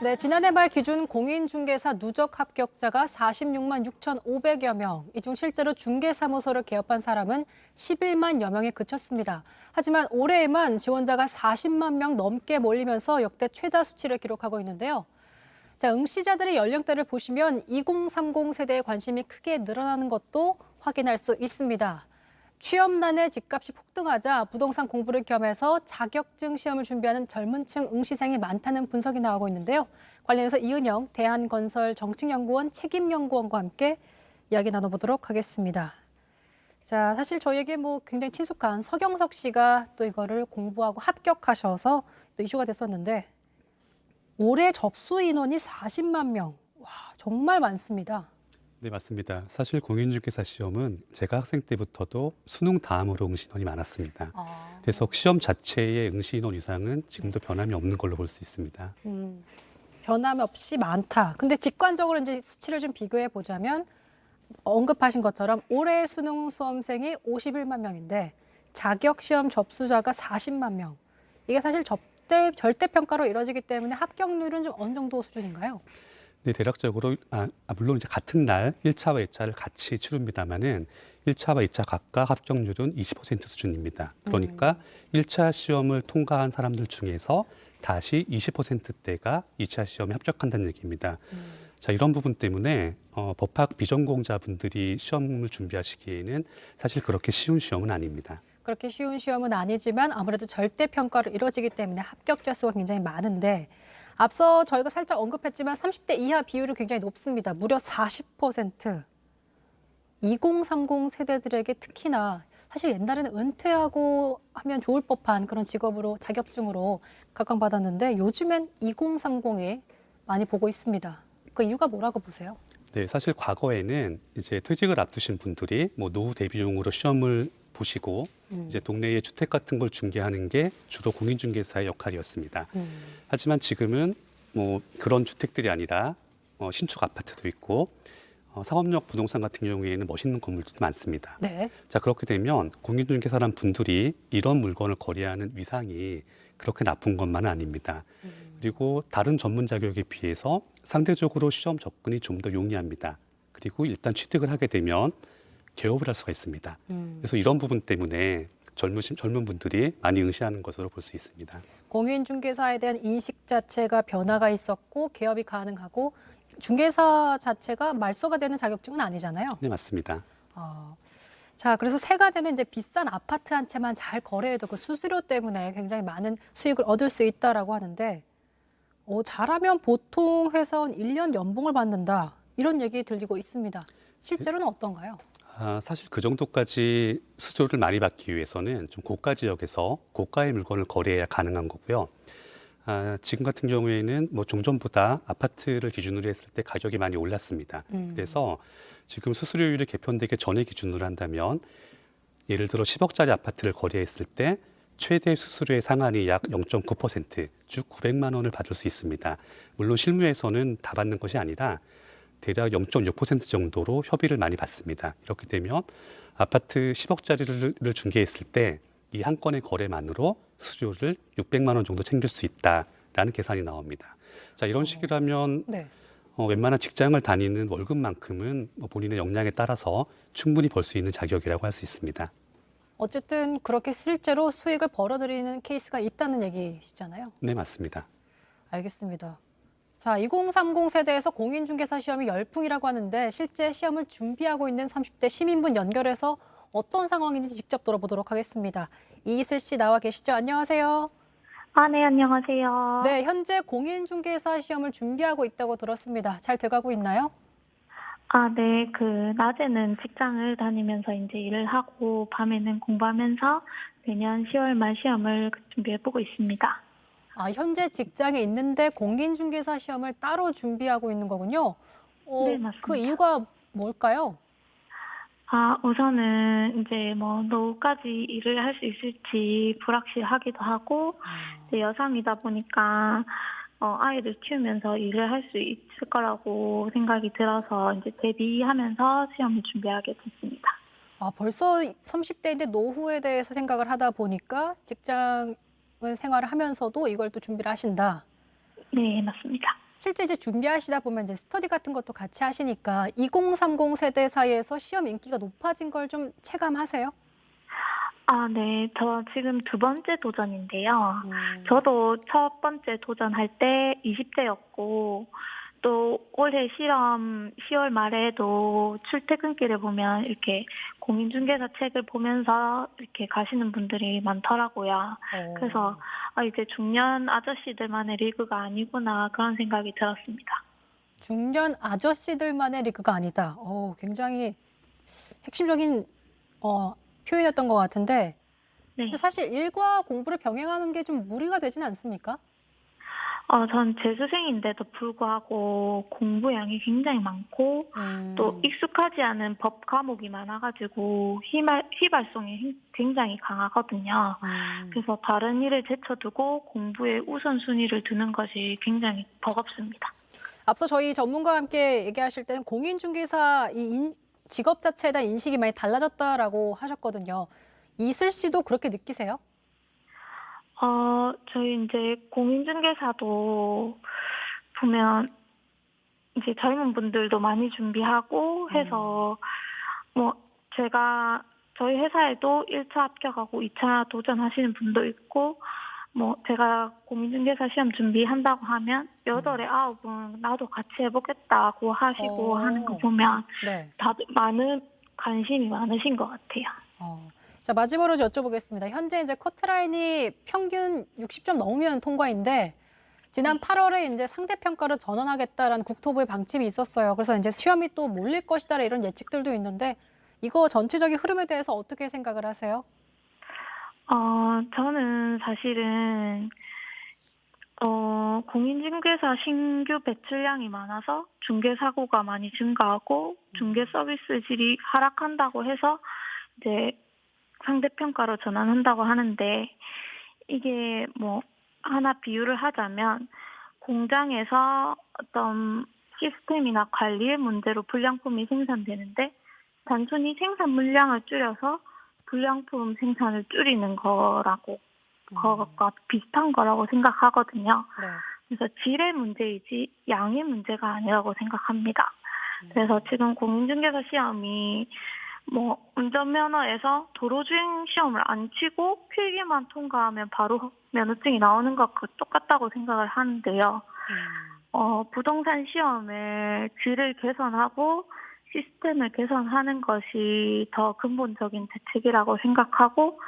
네, 지난해 말 기준 공인중개사 누적 합격자가 46만 6,500여 명. 이 중 실제로 중개사무소를 개업한 사람은 11만여 명에 그쳤습니다. 하지만 올해에만 지원자가 40만 명 넘게 몰리면서 역대 최다 수치를 기록하고 있는데요. 자, 응시자들의 연령대를 보시면 2030 세대의 관심이 크게 늘어나는 것도 확인할 수 있습니다. 취업난에 집값이 폭등하자 부동산 공부를 겸해서 자격증 시험을 준비하는 젊은 층 응시생이 많다는 분석이 나오고 있는데요. 관련해서 이은영 대한건설 정책연구원 책임연구원과 함께 이야기 나눠보도록 하겠습니다. 자, 사실 저희에게 굉장히 친숙한 서경석 씨가 또 이거를 공부하고 합격하셔서 또 이슈가 됐었는데 올해 접수 인원이 40만 명. 와, 정말 많습니다. 네, 맞습니다. 사실 공인중개사 시험은 제가 학생 때부터도 수능 다음으로 응시 인원이 많았습니다. 그래서 시험 자체의 응시 인원 이상은 지금도 변함이 없는 걸로 볼 수 있습니다. 변함 없이 많다. 근데 직관적으로 이제 수치를 좀 비교해 보자면 언급하신 것처럼 올해 수능 수험생이 51만 명인데 자격 시험 접수자가 40만 명. 이게 사실 절대 평가로 이루어지기 때문에 합격률은 좀 어느 정도 수준인가요? 네, 대략적으로 물론 이제 같은 날 1차와 2차를 같이 치릅니다만은 1차와 2차 각각 합격률은 20% 수준입니다. 그러니까 1차 시험을 통과한 사람들 중에서 다시 20%대가 2차 시험에 합격한다는 얘기입니다. 자, 이런 부분 때문에 법학 비전공자분들이 시험을 준비하시기에는 사실 그렇게 쉬운 시험은 아닙니다. 그렇게 쉬운 시험은 아니지만 아무래도 절대 평가로 이루어지기 때문에 합격자 수가 굉장히 많은데 앞서 저희가 살짝 언급했지만 30대 이하 비율이 굉장히 높습니다. 무려 40%. 2030 세대들에게 특히나 사실 옛날에는 은퇴하고 하면 좋을 법한 그런 직업으로 자격증으로 각광받았는데 요즘엔 2030이 많이 보고 있습니다. 그 이유가 뭐라고 보세요? 네, 사실 과거에는 이제 퇴직을 앞두신 분들이 노후 대비용으로 시험을 보시고 이제 동네에 주택 같은 걸 중개하는 게 주로 공인중개사의 역할이었습니다. 하지만 지금은 그런 주택들이 아니라 신축 아파트도 있고 상업용 부동산 같은 경우에는 멋있는 건물들도 많습니다. 네. 자, 그렇게 되면 공인중개사란 분들이 이런 물건을 거래하는 위상이 그렇게 나쁜 것만은 아닙니다. 그리고 다른 전문 자격에 비해서 상대적으로 시험 접근이 좀 더 용이합니다. 그리고 일단 취득을 하게 되면 개업을 할 수가 있습니다. 그래서 이런 부분 때문에 젊은 분들이 많이 응시하는 것으로 볼 수 있습니다. 공인중개사에 대한 인식 자체가 변화가 있었고 개업이 가능하고 중개사 자체가 말소가 되는 자격증은 아니잖아요. 네, 맞습니다. 자, 그래서 세가 되는 이제 비싼 아파트 한 채만 잘 거래해도 그 수수료 때문에 굉장히 많은 수익을 얻을 수 있다라고 하는데 잘하면 보통 회사원 1년 연봉을 받는다. 이런 얘기 들리고 있습니다. 실제로는 어떤가요? 사실 그 정도까지 수수료를 많이 받기 위해서는 좀 고가 지역에서 고가의 물건을 거래해야 가능한 거고요. 지금 같은 경우에는 종전보다 아파트를 기준으로 했을 때 가격이 많이 올랐습니다. 그래서 지금 수수료율이 개편되기 전에 기준으로 한다면 예를 들어 10억짜리 아파트를 거래했을 때 최대 수수료의 상한이 약 0.9%, 즉 900만 원을 받을 수 있습니다. 물론 실무에서는 다 받는 것이 아니라 대략 0.6% 정도로 협의를 많이 받습니다. 이렇게 되면 아파트 10억짜리를 중개했을 때 이 한 건의 거래만으로 수수료를 600만 원 정도 챙길 수 있다라는 계산이 나옵니다. 자, 이런 식이라면 네. 웬만한 직장을 다니는 월급만큼은 본인의 역량에 따라서 충분히 벌 수 있는 자격이라고 할 수 있습니다. 어쨌든 그렇게 실제로 수익을 벌어들이는 케이스가 있다는 얘기시잖아요. 네, 맞습니다. 알겠습니다. 자, 2030 세대에서 공인중개사 시험이 열풍이라고 하는데 실제 시험을 준비하고 있는 30대 시민분 연결해서 어떤 상황인지 직접 들어보도록 하겠습니다. 이슬 씨 나와 계시죠? 안녕하세요. 네, 안녕하세요. 네, 현재 공인중개사 시험을 준비하고 있다고 들었습니다. 잘 돼가고 있나요? 네, 낮에는 직장을 다니면서 이제 일을 하고, 밤에는 공부하면서 내년 10월 말 시험을 준비해보고 있습니다. 현재 직장에 있는데 공인중개사 시험을 따로 준비하고 있는 거군요. 네, 맞습니다. 그 이유가 뭘까요? 우선은 이제 노후까지 일을 할 수 있을지 불확실하기도 하고, 이제 여성이다 보니까 아이를 키우면서 일을 할 수 있을 거라고 생각이 들어서 이제 대비하면서 시험을 준비하게 됐습니다. 벌써 30대인데 노후에 대해서 생각을 하다 보니까 직장 생활을 하면서도 이걸 또 준비를 하신다. 네, 맞습니다. 실제 이제 준비하시다 보면 이제 스터디 같은 것도 같이 하시니까 2030 세대 사이에서 시험 인기가 높아진 걸 좀 체감하세요? 아, 네. 저 지금 두 번째 도전인데요. 음. 저도 첫 번째 도전할 때 20대였고, 또 올해 실험 10월 말에도 출퇴근길에 보면 이렇게 공인중개사 책을 보면서 이렇게 가시는 분들이 많더라고요. 그래서 이제 중년 아저씨들만의 리그가 아니구나 그런 생각이 들었습니다. 중년 아저씨들만의 리그가 아니다. 굉장히 핵심적인 표현이었던 것 같은데, 네. 근데 사실 일과 공부를 병행하는 게 좀 무리가 되지는 않습니까? 전 재수생인데도 불구하고 공부량이 굉장히 많고 또 익숙하지 않은 법 과목이 많아가지고 휘발성이 굉장히 강하거든요. 그래서 다른 일을 제쳐두고 공부에 우선순위를 두는 것이 굉장히 버겁습니다. 앞서 저희 전문가와 함께 얘기하실 때는 공인중개사 직업 자체에 대한 인식이 많이 달라졌다라고 하셨거든요. 이슬 씨도 그렇게 느끼세요? 저희 이제 공인중개사도 보면 이제 젊은 분들도 많이 준비하고 해서 뭐 제가 저희 회사에도 1차 합격하고 2차 도전하시는 분도 있고 뭐 제가 공인중개사 시험 준비한다고 하면 8에 9은 나도 같이 해보겠다고 하시고 하는 거 보면 네. 다들 많은 관심이 많으신 것 같아요. 자, 마지막으로 여쭤보겠습니다. 현재 이제 커트라인이 평균 60점 넘으면 통과인데 지난 8월에 이제 상대평가를 전환하겠다라는 국토부의 방침이 있었어요. 그래서 이제 시험이 또 몰릴 것이다 이런 예측들도 있는데 이거 전체적인 흐름에 대해서 어떻게 생각을 하세요? 저는 사실은 공인중개사 신규 배출량이 많아서 중개사고가 많이 증가하고 중개 서비스 질이 하락한다고 해서 이제 상대평가로 전환한다고 하는데 이게 뭐 하나 비유를 하자면 공장에서 어떤 시스템이나 관리의 문제로 불량품이 생산되는데 단순히 생산 물량을 줄여서 불량품 생산을 줄이는 거라고 그것과 비슷한 거라고 생각하거든요. 네. 그래서 질의 문제이지 양의 문제가 아니라고 생각합니다. 그래서 지금 공인중개사 시험이 뭐 운전면허에서 도로주행 시험을 안 치고 필기만 통과하면 바로 면허증이 나오는 것과 똑같다고 생각을 하는데요. 부동산 시험의 질을 개선하고 시스템을 개선하는 것이 더 근본적인 대책이라고 생각하고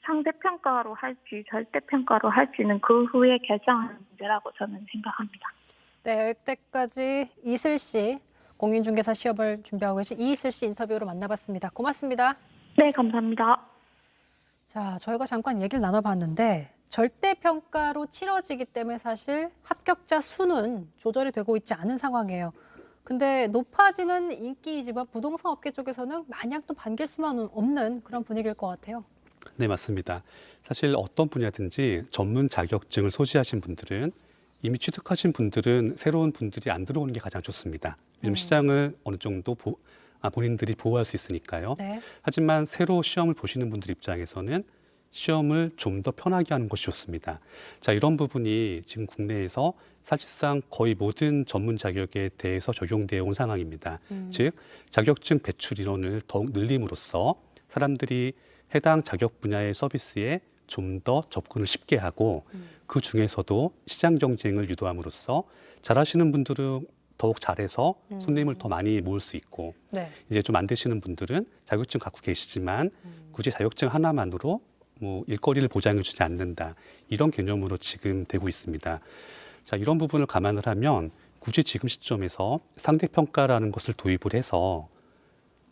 상대평가로 할지 절대평가로 할지는 그 후에 결정하는 문제라고 저는 생각합니다. 네, 여기까지 이슬 씨, 공인중개사 시험을 준비하고 계신 이슬 씨 인터뷰로 만나봤습니다. 고맙습니다. 네, 감사합니다. 자, 저희가 잠깐 얘기를 나눠봤는데 절대평가로 치러지기 때문에 사실 합격자 수는 조절이 되고 있지 않은 상황이에요. 근데 높아지는 인기이지만 부동산 업계 쪽에서는 마냥 또 반길 수만 없는 그런 분위기일 것 같아요. 네, 맞습니다. 사실 어떤 분야든지 전문 자격증을 소지하신 분들은 이미 취득하신 분들은 새로운 분들이 안 들어오는 게 가장 좋습니다. 왜냐하면 시장을 어느 정도 본인들이 보호할 수 있으니까요. 네. 하지만 새로 시험을 보시는 분들 입장에서는 시험을 좀 더 편하게 하는 것이 좋습니다. 자, 이런 부분이 지금 국내에서 사실상 거의 모든 전문 자격에 대해서 적용되어 온 상황입니다. 즉, 자격증 배출 인원을 더욱 늘림으로써 사람들이 해당 자격 분야의 서비스에 좀 더 접근을 쉽게 하고 그 중에서도 시장 경쟁을 유도함으로써 잘하시는 분들은 더욱 잘해서 손님을 더 많이 모을 수 있고 네. 이제 좀 안 되시는 분들은 자격증 갖고 계시지만 굳이 자격증 하나만으로 뭐 일거리를 보장해 주지 않는다. 이런 개념으로 지금 되고 있습니다. 자, 이런 부분을 감안을 하면 굳이 지금 시점에서 상대평가라는 것을 도입을 해서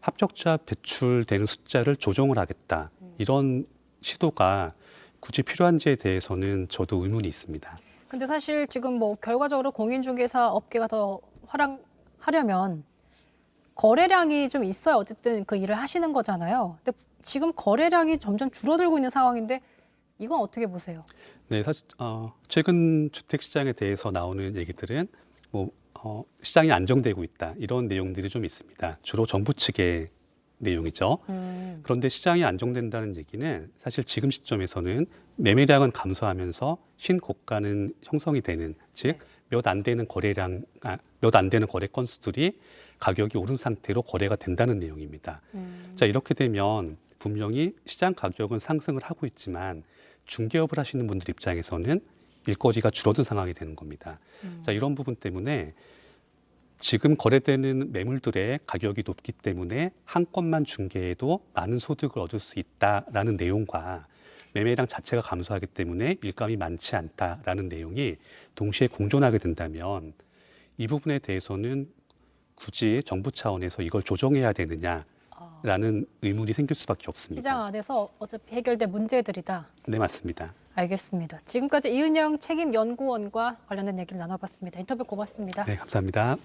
합격자 배출되는 숫자를 조정을 하겠다. 이런 시도가 굳이 필요한지에 대해서는 저도 의문이 있습니다. 근데 사실 지금 뭐 결과적으로 공인중개사 업계가 더 활용하려면 거래량이 좀 있어야 어쨌든 그 일을 하시는 거잖아요. 근데 지금 거래량이 점점 줄어들고 있는 상황인데 이건 어떻게 보세요? 네, 사실 최근 주택 시장에 대해서 나오는 얘기들은 뭐 시장이 안정되고 있다 이런 내용들이 좀 있습니다. 주로 정부 측의 내용이죠. 그런데 시장이 안정된다는 얘기는 사실 지금 시점에서는 매매량은 감소하면서 신고가는 형성이 되는 즉 몇 안 되는 몇 안 되는 거래 건수들이 가격이 오른 상태로 거래가 된다는 내용입니다. 자, 이렇게 되면 분명히 시장 가격은 상승을 하고 있지만 중개업을 하시는 분들 입장에서는 일거리가 줄어든 상황이 되는 겁니다. 자, 이런 부분 때문에 지금 거래되는 매물들의 가격이 높기 때문에 한 건만 중개해도 많은 소득을 얻을 수 있다라는 내용과 매매량 자체가 감소하기 때문에 일감이 많지 않다라는 내용이 동시에 공존하게 된다면 이 부분에 대해서는 굳이 정부 차원에서 이걸 조정해야 되느냐라는 의문이 생길 수밖에 없습니다. 시장 안에서 어차피 해결된 문제들이다. 네, 맞습니다. 알겠습니다. 지금까지 이은영 책임연구원과 관련된 얘기를 나눠봤습니다. 인터뷰 고맙습니다. 네, 감사합니다.